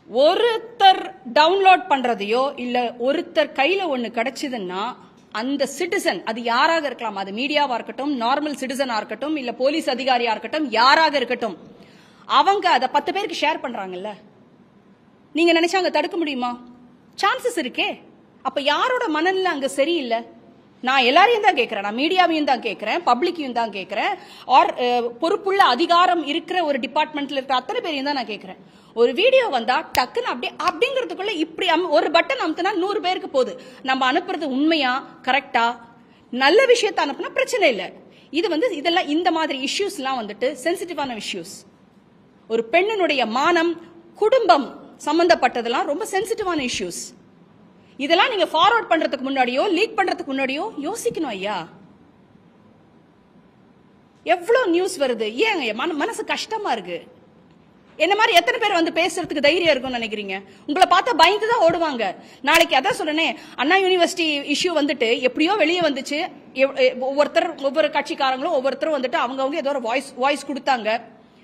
ஒருத்தர் டவுன்லோட் பண்றதையோ இல்ல ஒருத்தர் கையில ஒண்ணு கிடைச்சதுன்னா அந்த சிட்டிசன், அது யாராக இருக்கலாம், அது மீடியாவா இருக்கட்டும், நார்மல் சிட்டிசனா இருக்கட்டும், இல்ல போலீஸ் அதிகாரியா இருக்கட்டும், யாராக இருக்கட்டும், அவங்க அதை 10 பேருக்கு ஷேர் பண்றாங்கல்ல, நீங்க நினைச்சா அங்க தடுக்க முடியுமா? சான்சஸ் இருக்கே. அப்ப யாரோட மனநிலை அங்க சரியில்லை? நான் எல்லாரையும் தான் கேட்கிறேன், நான் மீடியாவையும் தான் கேட்கிறேன், பப்ளிக்கையும் தான் கேட்கிறேன், ஆர் பொறுப்புள்ள அதிகாரம் இருக்கிற ஒரு டிபார்ட்மெண்ட்ல இருக்கிற அத்தனை பேரையும் தான் நான் கேட்கிறேன். ஒரு வீடியோ வந்தா டக்குன்னு அப்படிங்கிறதுக்குள்ள இப்படி ஒரு பட்டன் அமுத்தினா 100 பேருக்கு போகுது. நம்ம அனுப்புறது உண்மையா, கரெக்டா, நல்ல விஷயத்தை அனுப்புனா பிரச்சனை இல்லை. இது இதெல்லாம் இந்த மாதிரி இஷ்யூஸ்லாம் வந்துட்டு சென்சிட்டிவான இஷ்யூஸ். ஒரு பெண்ணினுடைய மானம், குடும்பம் சம்பந்தப்பட்டதெல்லாம் ரொம்ப சென்சிட்டிவான இஷ்யூஸ். இதெல்லாம் நீங்க ஃபார்வர்ட் பண்றதுக்கு முன்னாடியோ லீக் பண்றதுக்கு முன்னாடியோ யோசிக்கணும் ஐயா. எவ்வளவு நியூஸ் வருது, ஏன் மனசு கஷ்டமா இருக்கு. என்ன மாதிரி எத்தனை பேர் வந்து பேசுறதுக்கு தைரியம் இருக்கும்னு நினைக்கிறீங்க? உங்களை பார்த்தா பயந்து தான் ஓடுவாங்க. நாளைக்கு அதான் சொல்றேனே, அண்ணா யூனிவர்சிட்டி இஷ்யூ வந்துட்டு எப்படியோ வெளியே வந்துச்சு. ஒவ்வொரு கட்சிக்காரங்களும் ஒவ்வொருத்தரும் வந்துட்டு அவங்க ஏதோ ஒரு வாய்ஸ் கொடுத்தாங்க.